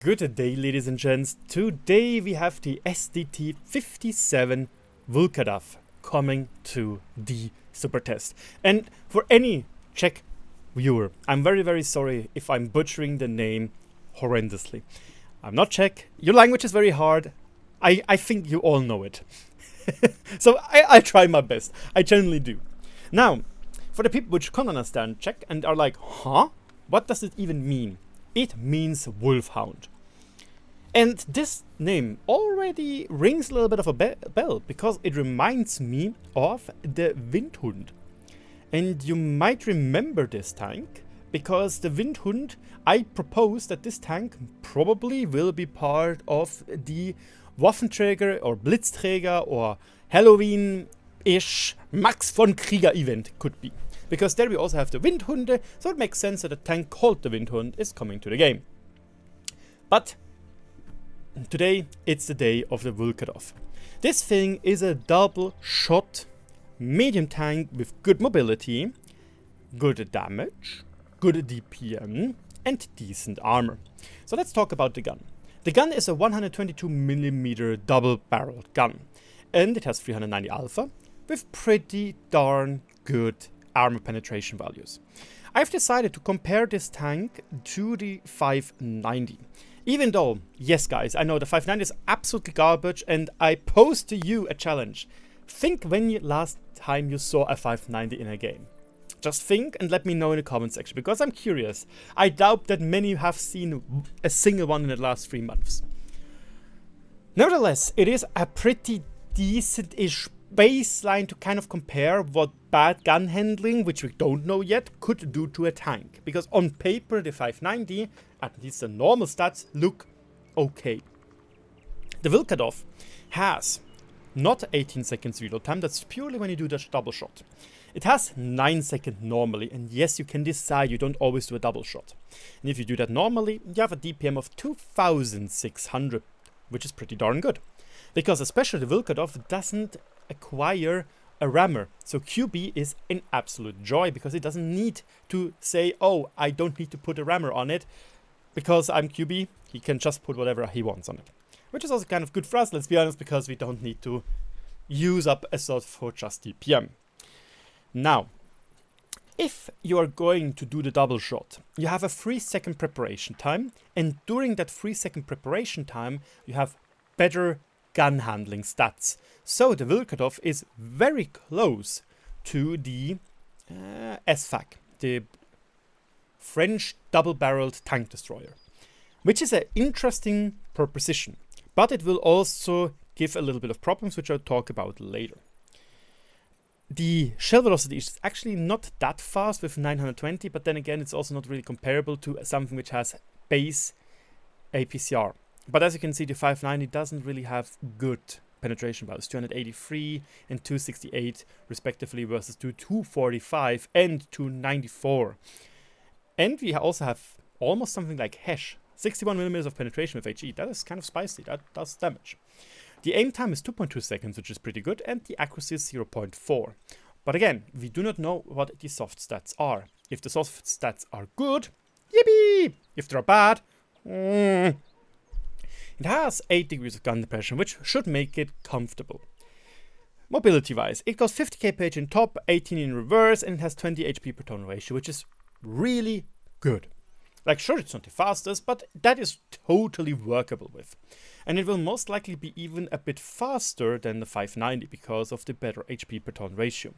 Good day, ladies and gents. Today we have the SDT-57 Vlkodav coming to the SuperTest. And for any Czech viewer, I'm very sorry if I'm butchering the name horrendously. I'm not Czech. Your language is very hard. I think you all know it. So I try my best. I generally do. Now, for the people which can't understand Czech and are like, huh? What does it even mean? It means wolfhound. And this name already rings a little bit of a bell because it reminds me of the Windhund. And you might remember this tank because the Windhund, I propose that this tank probably will be part of the Waffenträger or Blitzträger or Halloween-ish Max von Krieger event could be. Because there we also have the Windhunde, so it makes sense that a tank called the Windhund is coming to the game. But today it's the day of the Vlkodav. This thing is a double shot medium tank with good mobility, good damage, good DPM and decent armor. So let's talk about the gun. The gun is a 122mm double-barreled gun and it has 390 alpha with pretty darn good armor penetration values. I've decided to compare this tank to the 590. Even though, yes guys, I know the 590 is absolutely garbage and I pose to you a challenge. Think when last time you saw a 590 in a game. Just think and let me know in the comment section because I'm curious. I doubt that many have seen a single one in the last 3 months. Nevertheless, it is a pretty decent-ish baseline to kind of compare what bad gun handling, which we don't know yet, could do to a tank. Because on paper, the 590, at least the normal stats, look okay. The Vlkodav has not 18 seconds reload time, that's purely when you do the double shot. It has 9 seconds normally, and yes, you can decide you don't always do a double shot. And if you do that normally, you have a DPM of 2600, which is pretty darn good. Because especially the Vlkodav doesn't acquire a rammer. So QB is an absolute joy because it doesn't need to say, oh, I don't need to put a rammer on it because I'm QB. He can just put whatever he wants on it. Which is also kind of good for us, let's be honest, because we don't need to use up a slot for just DPM. Now, if you are going to do the double shot, you have a 3-second preparation time. And during that 3-second preparation time, you have better gun handling stats. So the Vlkodav is very close to the SFAC, the French double-barreled tank destroyer, which is an interesting proposition, but it will also give a little bit of problems, which I'll talk about later. The shell velocity is actually not that fast with 920, but then again, it's also not really comparable to something which has base APCR. But as you can see, the 590 doesn't really have good penetration values, 283 and 268 respectively versus 245 and 294. And we also have almost something like Hesh, 61mm of penetration with HE. That is kind of spicy, that does damage. The aim time is 2.2 seconds, which is pretty good, and the accuracy is 0.4. But again, we do not know what the soft stats are. If the soft stats are good, yippee! If they're bad, It has 8 degrees of gun depression, which should make it comfortable. Mobility-wise, it goes 50 kph in top, 18 in reverse, and it has 20 HP per ton ratio, which is really good. Like, sure, it's not the fastest, but that is totally workable with. And it will most likely be even a bit faster than the 590 because of the better HP per ton ratio.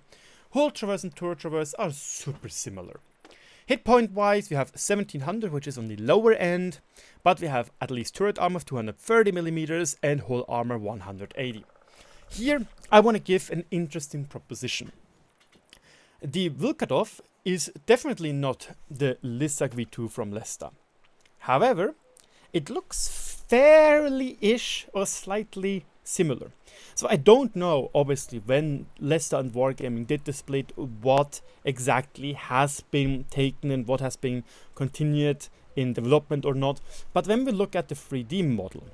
Hull traverse and turret traverse are super similar. Hit point wise, we have 1700, which is on the lower end, but we have at least turret armor of 230mm and hull armor 180. Here, I want to give an interesting proposition. The Vlkodav is definitely not the Lissac V2 from Leicester. However, it looks fairly-ish or slightly similar. So I don't know, obviously, when Leicester and Wargaming did the split, what exactly has been taken and what has been continued in development or not. But when we look at the 3D model,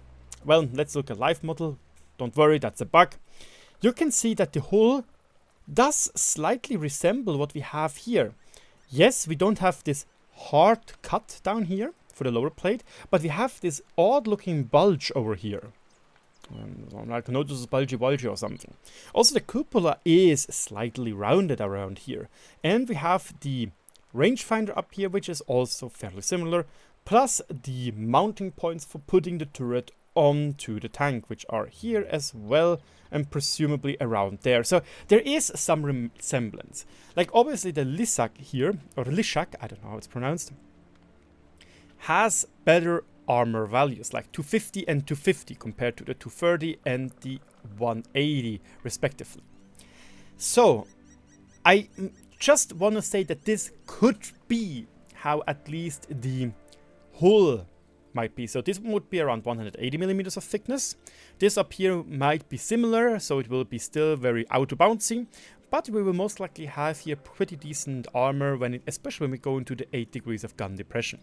well, let's look at live model. Don't worry, that's a bug. You can see that the hull does slightly resemble what we have here. Yes, we don't have this hard cut down here, for the lower plate, but we have this odd looking bulge over here. Like notice bulgy or something. Also the cupola is slightly rounded around here. And we have the rangefinder up here, which is also fairly similar, plus the mounting points for putting the turret onto the tank, which are here as well, and presumably around there. So there is some resemblance. Like obviously the Lisak here, or Lishak, I don't know how it's pronounced, has better armor values, like 250 and 250 compared to the 230 and the 180 respectively. So I just want to say that this could be how at least the hull might be. So this would be around 180 millimeters of thickness. This up here might be similar, so it will be still very auto bouncy, but we will most likely have here pretty decent armor especially when we go into the 8 degrees of gun depression.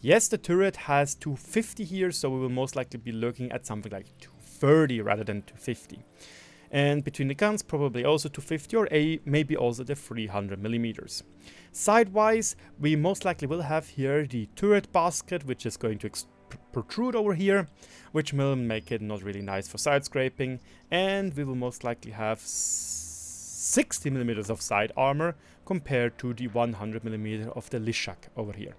Yes, the turret has 250 here, so we will most likely be looking at something like 230 rather than 250. And between the guns, probably also 250 or maybe also the 300 millimeters. Sidewise, we most likely will have here the turret basket, which is going to protrude over here, which will make it not really nice for side scraping. And we will most likely have 60 millimeters of side armor compared to the 100 millimeter of the Lishak over here.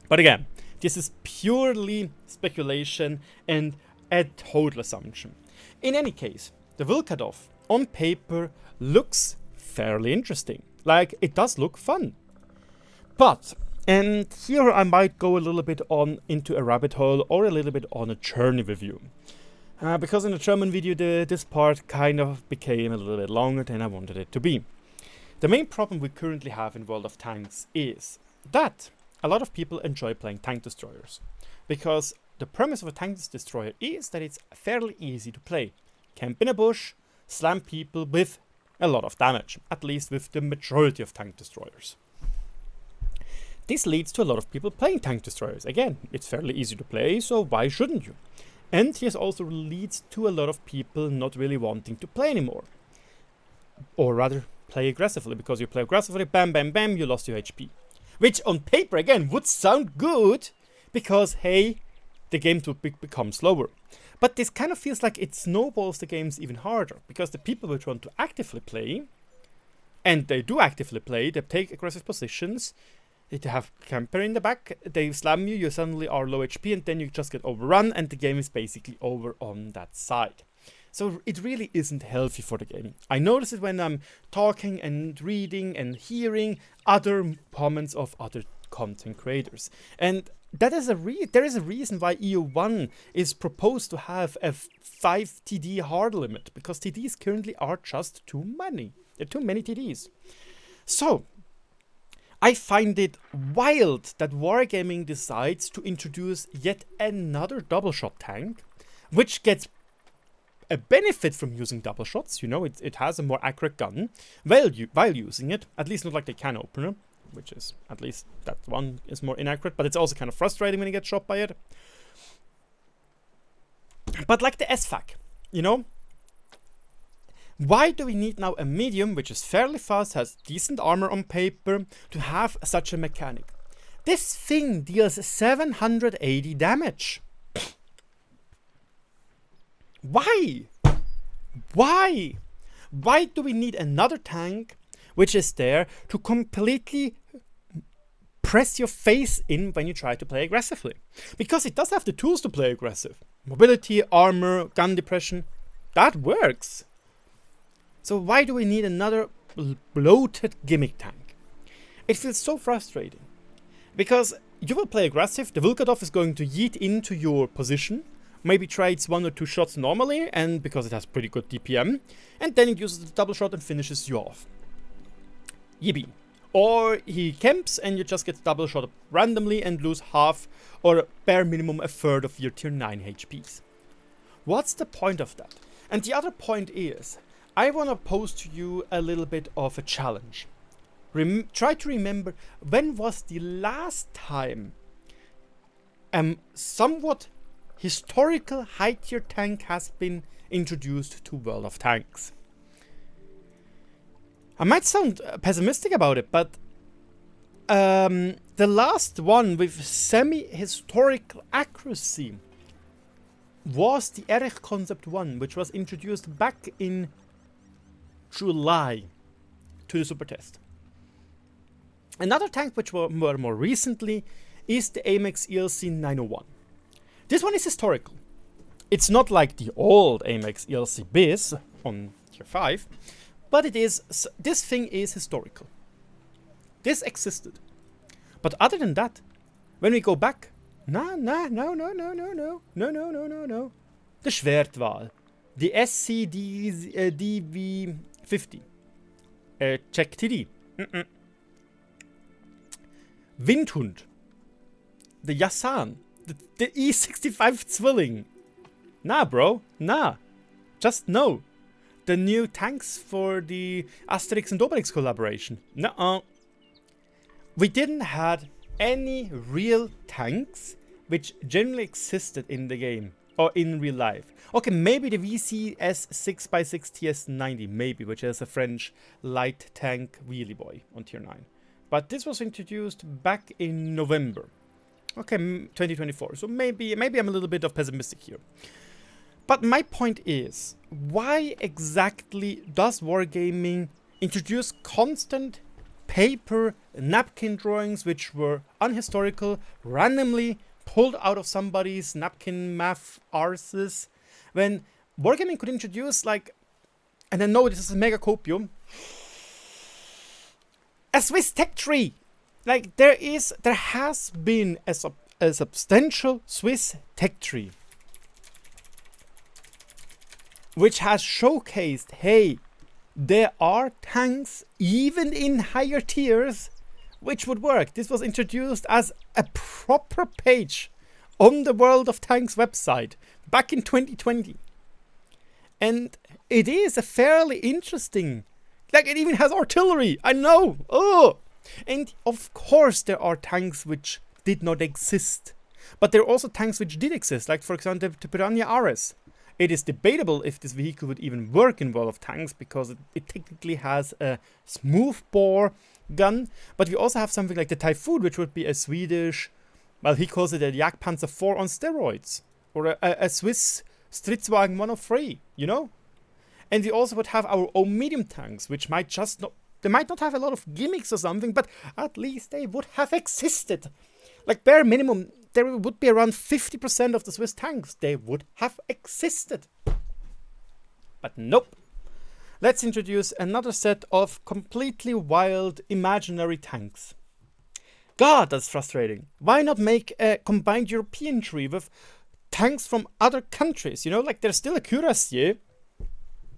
But again, this is purely speculation and a total assumption. In any case, the Vlkodav on paper looks fairly interesting. Like, it does look fun. But, and here I might go a little bit into a rabbit hole or a little bit on a journey review. Because in the German video, this part kind of became a little bit longer than I wanted it to be. The main problem we currently have in World of Tanks is that a lot of people enjoy playing tank destroyers, because the premise of a tank destroyer is that it's fairly easy to play. Camp in a bush, slam people with a lot of damage, at least with the majority of tank destroyers. This leads to a lot of people playing tank destroyers. Again, it's fairly easy to play, so why shouldn't you? And this also leads to a lot of people not really wanting to play anymore. Or rather, play aggressively, because you play aggressively, bam, bam, bam, you lost your HP. Which on paper, again, would sound good, because, hey, the game would become slower. But this kind of feels like it snowballs the games even harder, because the people which want to actively play, and they do actively play, they take aggressive positions, they have camper in the back, they slam you, you suddenly are low HP, and then you just get overrun, and the game is basically over on that side. So it really isn't healthy for the game. I notice it when I'm talking and reading and hearing other comments of other content creators. And that is there is a reason why EU1 is proposed to have a 5 TD hard limit, because TDs currently are just too many. There are too many TDs. So I find it wild that Wargaming decides to introduce yet another double shot tank, which gets a benefit from using double shots. You know, it has a more accurate gun while using it, at least not like the can opener, which is, at least that one is more inaccurate, but it's also kind of frustrating when you get shot by it. But like the SFAC, you know, why do we need now a medium, which is fairly fast, has decent armor on paper, to have such a mechanic? This thing deals 780 damage. Why? Why? Why do we need another tank which is there to completely press your face in when you try to play aggressively? Because it does have the tools to play aggressive. Mobility, armor, gun depression, that works. So why do we need another bloated gimmick tank? It feels so frustrating. Because you will play aggressive, the Vlkodav is going to yeet into your position, maybe trades 1 or 2 shots normally, and because it has pretty good DPM, and then it uses the double shot and finishes you off. Yippee. Or he camps and you just get double shot randomly and lose half, or bare minimum a third of your tier 9 HPs. What's the point of that? And the other point is, I want to pose to you a little bit of a challenge. Try to remember, when was the last time somewhat historical high tier tank has been introduced to World of Tanks? I might sound pessimistic about it, but The last one with semi-historical accuracy was the Erech Concept 1, which was introduced back in July to the SuperTest. Another tank which were more recently is the AMX ELC 901. This one is historical. It's not like the old AMX ELC Biz on tier 5, but it is. This thing is historical. This existed. But other than that, when we go back, no. The Schwertwal, the SCD-50, Check TD, Windhund, the Yasan, the E65 Zwilling. Nah, bro, nah. Just no. The new tanks for the Asterix and Obelix collaboration. Nuh-uh. We didn't have any real tanks which generally existed in the game or in real life. Okay, maybe the VCS 6x6 TS90, maybe, which is a French light tank wheelie boy on tier 9. But this was introduced back in November. Okay, 2024. So maybe I'm a little bit of pessimistic here. But my point is, why exactly does Wargaming introduce constant paper napkin drawings which were unhistorical, randomly pulled out of somebody's napkin math arses, when Wargaming could introduce, like, and I know this is a mega copium, a Swiss tech tree. Like, there has been a substantial Swiss tech tree which has showcased, hey, there are tanks even in higher tiers which would work. This was introduced as a proper page on the World of Tanks website back in 2020. And it is a fairly interesting, like, it even has artillery, I know, oh! And of course there are tanks which did not exist, but there are also tanks which did exist, like for example the Piranha RS. It is debatable if this vehicle would even work in World of Tanks because it technically has a smooth bore gun, but we also have something like the Typhoon, which would be a Swedish, well, he calls it a Jagdpanzer 4 on steroids, or a Swiss Stridswagen 103, you know? And we also would have our own medium tanks, which might just not, they might not have a lot of gimmicks or something, but at least they would have existed. Like, bare minimum, there would be around 50% of the Swiss tanks. They would have existed. But nope. Let's introduce another set of completely wild imaginary tanks. God, that's frustrating. Why not make a combined European tree with tanks from other countries? You know, like, there's still a Cuirassier.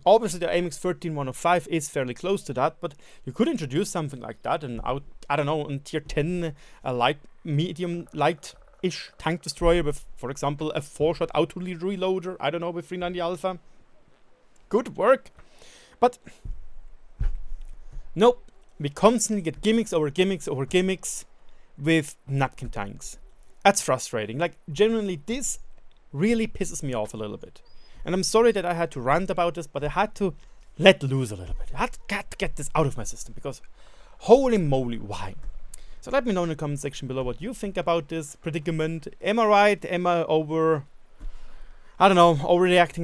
Obviously, the AMX 13105 is fairly close to that, but you could introduce something like that, and I don't know, on tier 10, a light, medium, light-ish tank destroyer with, for example, a 4-shot auto-reloader, I don't know, with 390 Alpha. Good work. But, nope, we constantly get gimmicks over gimmicks over gimmicks with napkin tanks. That's frustrating. Like, genuinely, this really pisses me off a little bit. And I'm sorry that I had to rant about this, but I had to let loose a little bit. I had to get this out of my system because holy moly, why? So let me know in the comment section below what you think about this predicament. Am I right? Am I overreacting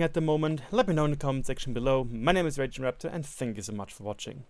at the moment? Let me know in the comment section below. My name is RagingRaptor and thank you so much for watching.